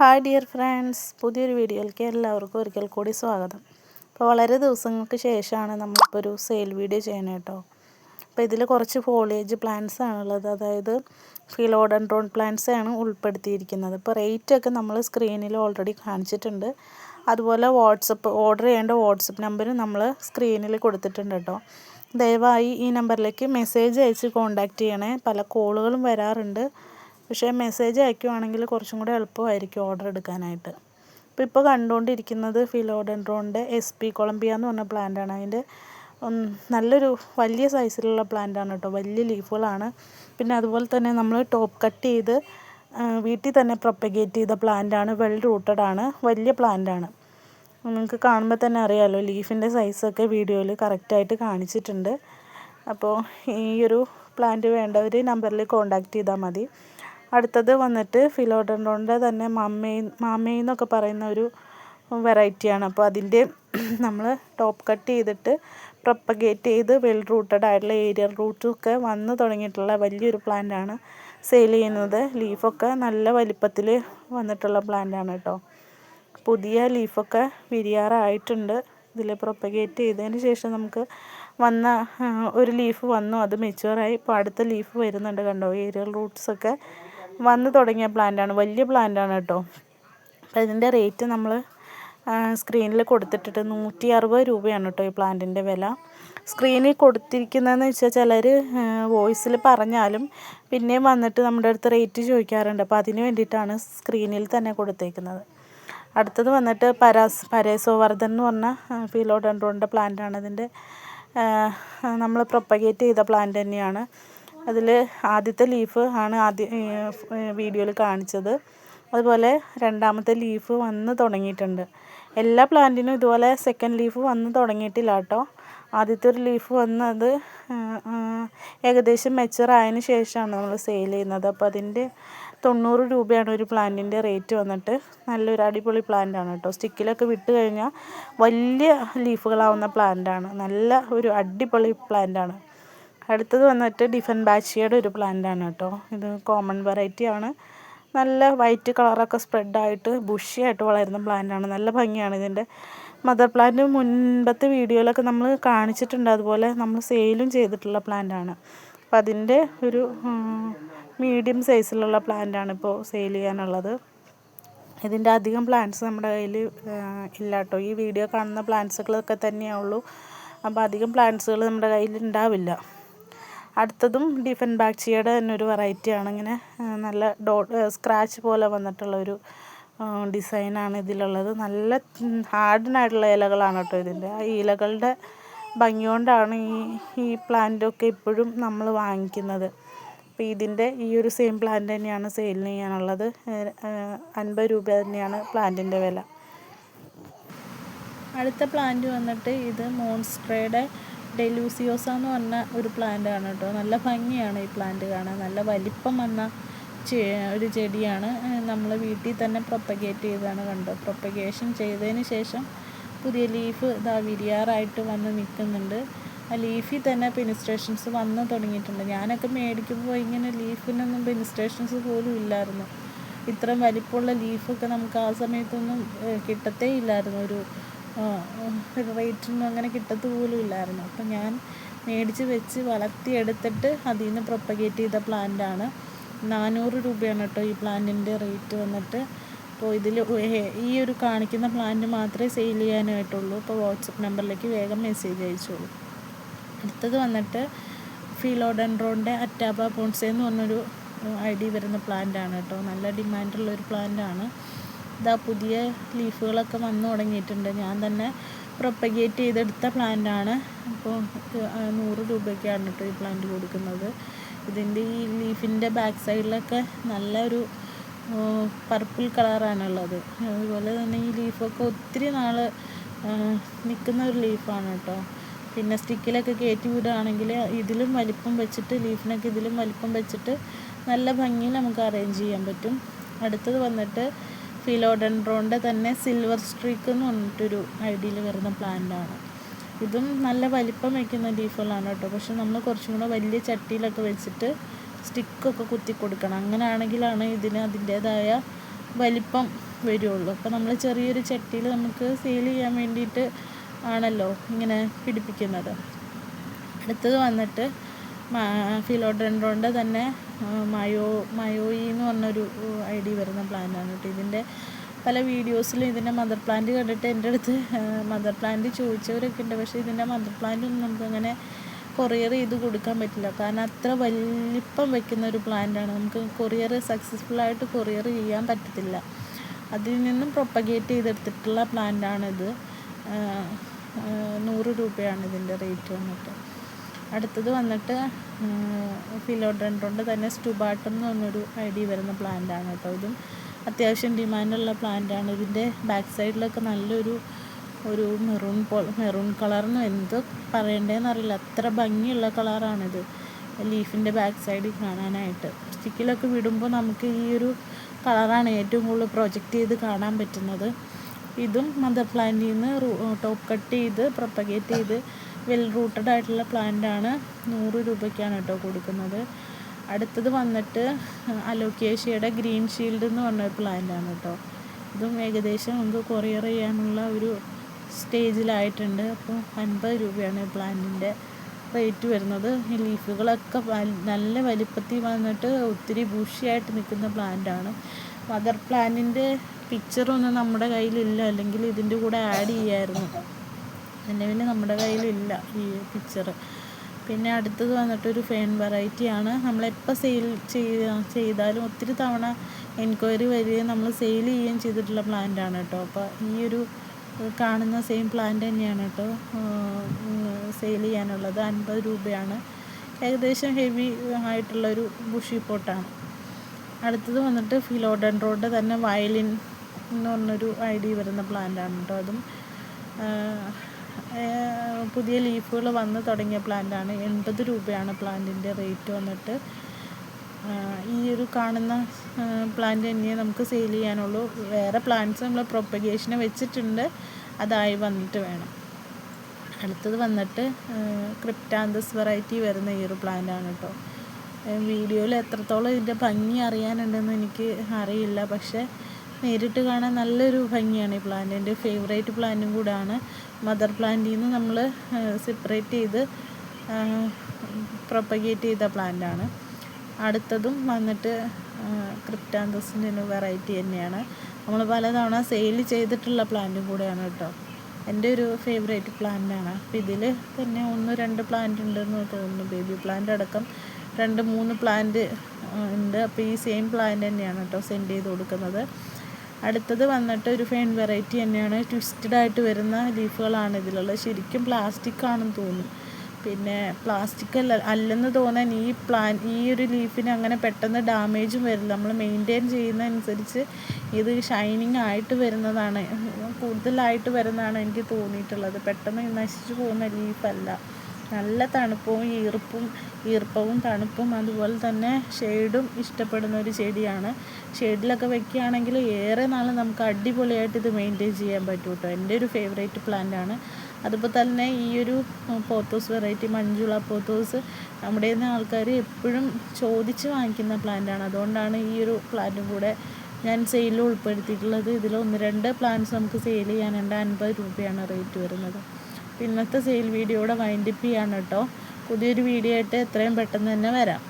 Hi dear friends, പുതിയൊരു വീഡിയോയിലേക്ക് എല്ലാവർക്കും ഒരിക്കൽ കൂടി സ്വാഗതം. അപ്പോൾ വളരെ ദിവസങ്ങൾക്ക് ശേഷമാണ് നമ്മളിപ്പോൾ ഒരു സെയിൽ വീഡിയോ ചെയ്യണത് കേട്ടോ. അപ്പോൾ ഇതിൽ കുറച്ച് ഫോളിയേജ് പ്ലാന്റ്സ് ആണുള്ളത്, അതായത് ഫിലോഡെൻഡ്രോൺ പ്ലാന്റ്സ് ആണ് ഉൾപ്പെടുത്തിയിരിക്കുന്നത്. ഇപ്പോൾ റേറ്റൊക്കെ നമ്മൾ സ്ക്രീനിൽ ഓൾറെഡി കാണിച്ചിട്ടുണ്ട്. അതുപോലെ ഓർഡർ ചെയ്യേണ്ട വാട്സപ്പ് നമ്പർ നമ്മൾ സ്ക്രീനിൽ കൊടുത്തിട്ടുണ്ട് കേട്ടോ. ദയവായി ഈ നമ്പറിലേക്ക് മെസ്സേജ് അയച്ച് കോൺടാക്റ്റ് ചെയ്യണേ. പല കോളുകളും വരാറുണ്ട്, പക്ഷേ മെസ്സേജ് അയക്കുകയാണെങ്കിൽ കുറച്ചും കൂടെ എളുപ്പമായിരിക്കും ഓർഡർ എടുക്കാനായിട്ട്. ഇപ്പോൾ കണ്ടുകൊണ്ടിരിക്കുന്നത് ഫിലോഡെൻഡ്രോണിൻ്റെ SP കൊളംബിയ എന്ന് പറഞ്ഞ പ്ലാന്റാണ്. അതിൻ്റെ നല്ലൊരു വലിയ സൈസിലുള്ള പ്ലാന്റാണ് കേട്ടോ, വലിയ ലീഫുകളാണ്. പിന്നെ അതുപോലെ തന്നെ നമ്മൾ ടോപ്പ് കട്ട് ചെയ്ത് വീട്ടിൽ തന്നെ പ്രൊപ്പഗേറ്റ് ചെയ്ത പ്ലാന്റാണ്. വെൽ റൂട്ടഡ് ആണ്, വലിയ പ്ലാന്റാണ്. നിങ്ങൾക്ക് കാണുമ്പോൾ തന്നെ അറിയാമല്ലോ, ലീഫിൻ്റെ സൈസൊക്കെ വീഡിയോയിൽ കറക്റ്റായിട്ട് കാണിച്ചിട്ടുണ്ട്. അപ്പോൾ ഈ ഒരു പ്ലാന്റ് വേണ്ടവർ നമ്പറിൽ കോൺടാക്റ്റ് ചെയ്താൽ മതി. അടുത്തത് വന്നിട്ട് ഫിലോഡെൻഡ്രോണിൻ്റെ തന്നെ മാമേ എന്നൊക്കെ പറയുന്ന ഒരു വെറൈറ്റിയാണ്. അപ്പോൾ അതിൻ്റെ നമ്മൾ ടോപ്പ് കട്ട് ചെയ്തിട്ട് പ്രൊപ്പഗേറ്റ് ചെയ്ത് വെൽ റൂട്ടഡ് ആയിട്ടുള്ള ഏരിയൽ റൂട്ടൊക്കെ വന്ന് തുടങ്ങിയിട്ടുള്ള വലിയൊരു പ്ലാന്റാണ് സെയിൽ ചെയ്യുന്നത്. ലീഫൊക്കെ നല്ല വലിപ്പത്തിൽ വന്നിട്ടുള്ള പ്ലാന്റാണ് കേട്ടോ. പുതിയ ലീഫൊക്കെ വിരിയാറായിട്ടുണ്ട്. ഇതിൽ പ്രൊപ്പഗേറ്റ് ചെയ്തതിന് ശേഷം നമുക്ക് വന്ന ഒരു ലീഫ് വന്നു, അത് മെച്യൂറായി. ഇപ്പോൾ അടുത്ത ലീഫ് വരുന്നുണ്ട്, കണ്ടോ. ഏരിയൽ റൂട്ട്സൊക്കെ വന്ന് തുടങ്ങിയ പ്ലാന്റാണ്, വലിയ പ്ലാന്റാണ് കേട്ടോ. അപ്പോൾ ഇതിൻ്റെ റേറ്റ് നമ്മൾ സ്ക്രീനിൽ കൊടുത്തിട്ടിട്ട് 160 രൂപയാണ് കേട്ടോ ഈ പ്ലാന്റിൻ്റെ വില. സ്ക്രീനിൽ കൊടുത്തിരിക്കുന്നതെന്ന് വെച്ചാൽ ചിലർ വോയിസിൽ പറഞ്ഞാലും പിന്നെയും വന്നിട്ട് നമ്മുടെ അടുത്ത് റേറ്റ് ചോദിക്കാറുണ്ട്. അപ്പോൾ അതിന് വേണ്ടിയിട്ടാണ് സ്ക്രീനിൽ തന്നെ കൊടുത്തേക്കുന്നത്. അടുത്തത് വന്നിട്ട് പരേസോവർദ്ധൻ എന്ന് പറഞ്ഞ ഫിലോഡെൻഡ്രോണിൻ്റെ പ്ലാന്റാണ്. ഇതിൻ്റെ നമ്മൾ പ്രൊപ്പഗേറ്റ് ചെയ്ത പ്ലാന്റ് തന്നെയാണ്. അതിൽ ആദ്യത്തെ ലീഫ് ആണ് വീഡിയോയിൽ കാണിച്ചത്. അതുപോലെ രണ്ടാമത്തെ ലീഫ് വന്ന് തുടങ്ങിയിട്ടുണ്ട്. എല്ലാ പ്ലാന്റിനും ഇതുപോലെ സെക്കൻഡ് ലീഫ് വന്ന് തുടങ്ങിയിട്ടില്ല കേട്ടോ. ആദ്യത്തെ ഒരു ലീഫ് വന്നത് ഏകദേശം മെച്ചറായതിന് ശേഷമാണ് നമ്മൾ സെയിൽ ചെയ്യുന്നത്. അപ്പോൾ അതിൻ്റെ 90 രൂപയാണ് ഒരു പ്ലാന്റിൻ്റെ റേറ്റ് വന്നിട്ട്. നല്ലൊരു അടിപൊളി പ്ലാന്റാണ് കേട്ടോ. സ്റ്റിക്കിലൊക്കെ വിട്ട് കഴിഞ്ഞാൽ വലിയ ലീഫുകളാവുന്ന പ്ലാന്റാണ്. നല്ല ഒരു അടിപൊളി പ്ലാന്റാണ്. അടുത്തത് വന്നിട്ട് ഡിഫൻബാച്ചിയുടെ ഒരു പ്ലാന്റാണ് കേട്ടോ. ഇത് കോമൺ വെറൈറ്റിയാണ്. നല്ല വൈറ്റ് കളറൊക്കെ സ്പ്രെഡായിട്ട് ബുഷിയായിട്ട് വളരുന്ന പ്ലാന്റാണ്. നല്ല ഭംഗിയാണ്. ഇതിൻ്റെ മദർ പ്ലാന്റ് മുൻപത്തെ വീഡിയോയിലൊക്കെ നമ്മൾ കാണിച്ചിട്ടുണ്ട്. അതുപോലെ നമ്മൾ സെയിലും ചെയ്തിട്ടുള്ള പ്ലാന്റാണ്. അപ്പം അതിൻ്റെ ഒരു മീഡിയം സൈസിലുള്ള പ്ലാന്റാണ് ഇപ്പോൾ സെയിൽ ചെയ്യാനുള്ളത്. ഇതിൻ്റെ അധികം പ്ലാന്റ്സ് നമ്മുടെ കയ്യിൽ ഇല്ല കേട്ടോ. ഈ വീഡിയോ കാണുന്ന പ്ലാന്റ്സുകളൊക്കെ തന്നെയുള്ളൂ. അപ്പോൾ അധികം പ്ലാന്റ്സുകൾ നമ്മുടെ കയ്യിൽ ഉണ്ടാവില്ല. അടുത്തതും ഡിഫൻബാച്ചിയുടെ തന്നെ ഒരു വെറൈറ്റിയാണ്. ഇങ്ങനെ നല്ല സ്ക്രാച്ച് പോലെ വന്നിട്ടുള്ളൊരു ഡിസൈനാണ് ഇതിലുള്ളത്. നല്ല ഹാർഡനായിട്ടുള്ള ഇലകളാണ് കേട്ടോ ഇതിൻ്റെ. ആ ഇലകളുടെ ഭംഗി കൊണ്ടാണ് ഈ പ്ലാന്റൊക്കെ ഇപ്പോഴും നമ്മൾ വാങ്ങിക്കുന്നത്. അപ്പോൾ ഇതിൻ്റെ ഈ ഒരു സെയിം പ്ലാന്റ് തന്നെയാണ് സെയിൽ ചെയ്യാനുള്ളത്. 50 രൂപ തന്നെയാണ് പ്ലാന്റിൻ്റെ വില. അടുത്ത പ്ലാന്റ് വന്നിട്ട് ഇത് മോൺസ്ട്രയുടെ ഡെലൂസിയോസ എന്ന് പറഞ്ഞ ഒരു പ്ലാന്റാണ് കേട്ടോ. നല്ല ഭംഗിയാണ് ഈ പ്ലാന്റ് കാണാൻ. നല്ല വലിപ്പം വന്ന ഒരു ചെടിയാണ്. നമ്മൾ വീട്ടിൽ തന്നെ പ്രൊപ്പഗേറ്റ് ചെയ്താണ്. കണ്ടോ, പ്രൊപ്പഗേഷൻ ചെയ്തതിന് ശേഷം പുതിയ ലീഫ് ഇതാ വിരിയാറായിട്ട് വന്ന് നിൽക്കുന്നുണ്ട്. ആ ലീഫിൽ തന്നെ പെനിസ്ട്രേഷൻസ് വന്ന് തുടങ്ങിയിട്ടുണ്ട്. ഞാനൊക്കെ മേടിക്കുമ്പോൾ ഇങ്ങനെ ലീഫിനൊന്നും പെനിസ്ട്രേഷൻസ് പോലും ഇല്ലായിരുന്നു. ഇത്രയും വലിപ്പമുള്ള ലീഫൊക്കെ നമുക്ക് ആ സമയത്തൊന്നും കിട്ടത്തേ ഇല്ലായിരുന്നു. ഒരു റേറ്റൊന്നും അങ്ങനെ കിട്ടത്ത് പോലും ഇല്ലായിരുന്നു. അപ്പം ഞാൻ മേടിച്ച് വെച്ച് വളർത്തിയെടുത്തിട്ട് അതിൽ നിന്ന് പ്രൊപ്പഗേറ്റ് ചെയ്ത പ്ലാന്റാണ്. 400 രൂപയാണ് കേട്ടോ ഈ പ്ലാന്റിൻ്റെ റേറ്റ് വന്നിട്ട്. അപ്പോൾ ഇതിൽ ഈ ഒരു കാണിക്കുന്ന പ്ലാന്റ് മാത്രമേ സെയിൽ ചെയ്യാനായിട്ടുള്ളൂ. അപ്പോൾ വാട്സപ്പ് നമ്പറിലേക്ക് വേഗം മെസ്സേജ് അയച്ചോളൂ. അടുത്തത് വന്നിട്ട് ഫിലോഡെൻഡ്രോണിൻ്റെ അറ്റാബ പോൺസെ എന്ന് പറഞ്ഞൊരു ID വരുന്ന പ്ലാന്റാണ് കേട്ടോ. നല്ല ഡിമാൻഡുള്ളൊരു പ്ലാന്റാണ്. ഇതാ പുതിയ ലീഫുകളൊക്കെ വന്നു തുടങ്ങിയിട്ടുണ്ട്. ഞാൻ തന്നെ പ്രൊപ്പഗേറ്റ് ചെയ്തെടുത്ത പ്ലാന്റാണ്. അപ്പോൾ 100 രൂപയ്ക്കാണ് കേട്ടോ ഈ പ്ലാന്റ് കൊടുക്കുന്നത്. ഇതിൻ്റെ ഈ ലീഫിൻ്റെ ബാക്ക് സൈഡിലൊക്കെ നല്ലൊരു പർപ്പിൾ കളറാണുള്ളത്. അതുപോലെ തന്നെ ഈ ലീഫൊക്കെ ഒത്തിരി നാൾ നിൽക്കുന്ന ഒരു ലീഫാണ് കേട്ടോ. പിന്നെ സ്റ്റിക്കിലൊക്കെ കയറ്റി വിടുകയാണെങ്കിൽ ഇതിലും വലിപ്പം വെച്ചിട്ട്, ലീഫിനൊക്കെ ഇതിലും വലിപ്പം വെച്ചിട്ട് നല്ല ഭംഗിയിൽ നമുക്ക് അറേഞ്ച് ചെയ്യാൻ പറ്റും. അടുത്തത് വന്നിട്ട് ഫിലോഡെൻഡ്രോണിൻ്റെ തന്നെ സിൽവർ സ്ട്രീക്ക് എന്ന് പറഞ്ഞിട്ടൊരു ID വരുന്ന പ്ലാന്റാണ്. ഇതും നല്ല വലിപ്പം വയ്ക്കുന്ന ലീഫുകളാണ് കേട്ടോ. പക്ഷെ നമ്മൾ കുറച്ചും കൂടെ വലിയ ചട്ടിയിലൊക്കെ വെച്ചിട്ട് സ്റ്റിക്കൊക്കെ കുത്തി കൊടുക്കണം. അങ്ങനെയാണെങ്കിലാണ് ഇതിന് അതിൻ്റേതായ വലിപ്പം വരുള്ളൂ. അപ്പോൾ നമ്മൾ ചെറിയൊരു ചട്ടിയിൽ നമുക്ക് സെയിൽ ചെയ്യാൻ വേണ്ടിയിട്ട് ആണല്ലോ ഇങ്ങനെ പിടിപ്പിക്കുന്നത്. അടുത്തത് വന്നിട്ട് ഫിലോഡെൻഡ്രോൻ്റെ തന്നെ മയോയി എന്ന് പറഞ്ഞൊരു ID വരുന്ന പ്ലാന്റാണ് കേട്ടോ. ഇതിൻ്റെ പല വീഡിയോസിലും ഇതിൻ്റെ മദർ പ്ലാന്റ് കണ്ടിട്ട് എൻ്റെ അടുത്ത് മദർ പ്ലാന്റ് ചോദിച്ചവരൊക്കെ ഉണ്ട്. പക്ഷേ ഇതിൻ്റെ മദർ പ്ലാന്റ് ഒന്നും നമുക്കങ്ങനെ കൊറിയർ ചെയ്ത് കൊടുക്കാൻ പറ്റില്ല, കാരണം അത്ര വലിപ്പം വെക്കുന്ന ഒരു പ്ലാന്റാണ്. നമുക്ക് സക്സസ്ഫുള്ളായിട്ട് കൊറിയർ ചെയ്യാൻ പറ്റത്തില്ല. അതിൽ നിന്നും പ്രൊപ്പഗേറ്റ് ചെയ്തെടുത്തിട്ടുള്ള പ്ലാന്റാണിത്. 100 രൂപയാണ് ഇതിൻ്റെ റേറ്റ് വന്നിട്ട്. അടുത്തത് വന്നിട്ട് ഫിലോഡെൻഡ്രോൻ്റെ തന്നെ സ്റ്റുബാട്ടം എന്ന് പറഞ്ഞൊരു ID വരുന്ന പ്ലാന്റാണ് കേട്ടോ. ഇതും അത്യാവശ്യം ഡിമാൻഡുള്ള പ്ലാന്റാണ്. ഇതിൻ്റെ ബാക്ക് സൈഡിലൊക്കെ നല്ലൊരു മെറൂൺ കളർന്ന് എന്ത് പറയണ്ടേന്നറിയില്ല, അത്ര ഭംഗിയുള്ള കളറാണിത് ലീഫിൻ്റെ ബാക്ക് സൈഡിൽ കാണാനായിട്ട്. സ്റ്റിക്കിലൊക്കെ വിടുമ്പോൾ നമുക്ക് ഈ ഒരു കളറാണ് ഏറ്റവും കൂടുതൽ പ്രൊജക്റ്റ് ചെയ്ത് കാണാൻ പറ്റുന്നത്. ഇതും മദർ പ്ലാന്റിൽ നിന്ന് ടോപ്പ് കട്ട് ചെയ്ത് പ്രൊപ്പഗേറ്റ് ചെയ്ത് വെൽ റൂട്ടഡ് ആയിട്ടുള്ള പ്ലാന്റാണ്. 100 രൂപയ്ക്കാണ് കേട്ടോ കൊടുക്കുന്നത്. അടുത്തത് വന്നിട്ട് അലോക്കേഷ്യയുടെ ഗ്രീൻ ഷീൽഡ് എന്ന് പറഞ്ഞൊരു പ്ലാന്റാണ് കേട്ടോ. ഇതും ഏകദേശം നമുക്ക് കൊറിയർ ചെയ്യാനുള്ള ഒരു സ്റ്റേജിലായിട്ടുണ്ട്. അപ്പോൾ 50 രൂപയാണ് പ്ലാന്റിൻ്റെ റേറ്റ് വരുന്നത്. ഈ ലീഫുകളൊക്കെ നല്ല വലിപ്പത്തിൽ വന്നിട്ട് ഒത്തിരി ബുഷിയായിട്ട് നിൽക്കുന്ന പ്ലാന്റാണ്. മദർ പ്ലാന്റിൻ്റെ പിക്ചറൊന്നും നമ്മുടെ കയ്യിലില്ല, അല്ലെങ്കിൽ ഇതിൻ്റെ കൂടെ ആഡ് ചെയ്യായിരുന്നു. നിലവിൽ നമ്മുടെ കയ്യിലില്ല ഈ പിക്ചർ. പിന്നെ അടുത്തത് വന്നിട്ടൊരു ഫേൺ വെറൈറ്റിയാണ്. നമ്മളെപ്പോൾ സെയിൽ ചെയ്താലും ഒത്തിരി തവണ എൻക്വയറി വരികയും നമ്മൾ സെയിൽ ചെയ്യുകയും ചെയ്തിട്ടുള്ള പ്ലാന്റാണ് കേട്ടോ. അപ്പോൾ ഈ ഒരു കാണുന്ന സെയിം പ്ലാന്റ് തന്നെയാണ് കേട്ടോ സെയിൽ ചെയ്യാനുള്ളത്. 50 രൂപയാണ്. ഏകദേശം ഹെവി ആയിട്ടുള്ളൊരു ബുഷി പോട്ടാണ്. അടുത്തത് വന്നിട്ട് ഫിലോഡെൻഡ്രോൻ്റെ തന്നെ വയലിൻ എന്ന് പറഞ്ഞൊരു ID വരുന്ന പ്ലാന്റാണ് കേട്ടോ. അതും പുതിയ ലീഫുകൾ വന്ന് തുടങ്ങിയ പ്ലാന്റാണ്. 80 രൂപയാണ് പ്ലാന്റിൻ്റെ റേറ്റ് വന്നിട്ട്. ഈ ഒരു കാണുന്ന പ്ലാന്റ് തന്നെയേ നമുക്ക് സെയിൽ ചെയ്യാനുള്ളൂ. വേറെ പ്ലാന്റ്സ് നമ്മൾ പ്രൊപ്പഗേഷന് വെച്ചിട്ടുണ്ട്, അതായി വന്നിട്ട് വേണം. അടുത്തത് വന്നിട്ട് ക്രിപ്റ്റാന്തസ് വെറൈറ്റി വരുന്ന ഈ ഒരു പ്ലാന്റാണ് കേട്ടോ. വീഡിയോയിൽ എത്രത്തോളം ഇതിൻ്റെ ഭംഗി അറിയാനുണ്ടെന്ന് എനിക്ക് അറിയില്ല, പക്ഷേ നേരിട്ട് കാണാൻ നല്ലൊരു ഭംഗിയാണ് ഈ പ്ലാന്റ്. എൻ്റെ ഫേവറേറ്റ് പ്ലാന്റും കൂടാണ്. മദർ പ്ലാന്റിൽ നിന്ന് നമ്മൾ സെപ്പറേറ്റ് ചെയ്ത് പ്രൊപ്പഗേറ്റ് ചെയ്ത പ്ലാന്റാണ്. അടുത്തതും വന്നിട്ട് ക്രിപ്റ്റാന്തസിൻ്റെ ഒരു വെറൈറ്റി തന്നെയാണ്. നമ്മൾ പലതവണ സെയിൽ ചെയ്തിട്ടുള്ള പ്ലാന്റും കൂടെയാണ് കേട്ടോ. എൻ്റെ ഒരു ഫേവറേറ്റ് പ്ലാന്റാണ്. അപ്പോൾ ഇതിൽ തന്നെ 1-2 പ്ലാന്റ് ഉണ്ടെന്ന് തോന്നുന്നു. ബേബി പ്ലാന്റ് അടക്കം 2-3 പ്ലാന്റ് ഉണ്ട്. അപ്പോൾ ഈ സെയിം പ്ലാന്റ് തന്നെയാണ് കേട്ടോ സെൻഡ് ചെയ്ത് കൊടുക്കുന്നത്. അടുത്തത് വന്നിട്ട് ഒരു ഫേൺ വെറൈറ്റി തന്നെയാണ്. ട്വിസ്റ്റഡ് ആയിട്ട് വരുന്ന ലീഫുകളാണ് ഇതിലുള്ളത്. ശരിക്കും പ്ലാസ്റ്റിക് ആണെന്ന് തോന്നും. പിന്നെ പ്ലാസ്റ്റിക് അല്ലെന്ന് തോന്നാൻ ഈ ഒരു ലീഫിന് അങ്ങനെ പെട്ടെന്ന് ഡാമേജും വരില്ല. നമ്മൾ മെയിൻറ്റെയിൻ ചെയ്യുന്നതനുസരിച്ച് ഇത് ഷൈനിങ് ആയിട്ട് വരുന്നതാണ്, കൂടുതലായിട്ട് വരുന്നതാണ് എനിക്ക് തോന്നിയിട്ടുള്ളത്. പെട്ടെന്ന് നശിച്ചു പോകുന്ന ലീഫല്ല. നല്ല തണുപ്പവും ഈർപ്പവും തണുപ്പും അതുപോലെ തന്നെ ഷെയ്ഡും ഇഷ്ടപ്പെടുന്ന ഒരു ചെടിയാണ്. ഷെയ്ഡിലൊക്കെ വെക്കുകയാണെങ്കിൽ ഏറെ നാൾ നമുക്ക് അടിപൊളിയായിട്ട് ഇത് മെയിൻറ്റെയിൻ ചെയ്യാൻ പറ്റും കേട്ടോ. എൻ്റെ ഒരു ഫേവറേറ്റ് പ്ലാന്റാണ്. അതുപോലെ തന്നെ ഈ ഒരു പോത്തോസ് വെറൈറ്റി മഞ്ജുള പോത്തോസ് നമ്മുടെ കയ്യിൽ നിന്ന് ആൾക്കാർ എപ്പോഴും ചോദിച്ച് വാങ്ങിക്കുന്ന പ്ലാന്റാണ്. അതുകൊണ്ടാണ് ഈ ഒരു പ്ലാന്റും കൂടെ ഞാൻ സെയിലിൽ ഉൾപ്പെടുത്തിയിട്ടുള്ളത്. ഇതിൽ 1-2 പ്ലാന്റ്സ് നമുക്ക് സെയിൽ ചെയ്യാനുണ്ട്. 50 രൂപയാണ് റേറ്റ് വരുന്നത്. ഇന്നത്തെ സെയിൽ വീഡിയോയുടെ വൈൻഡപ്പ് ചെയ്യാണ് കേട്ടോ. പുതിയൊരു വീഡിയോ ആയിട്ട് എത്രയും പെട്ടെന്ന് തന്നെ വരാം.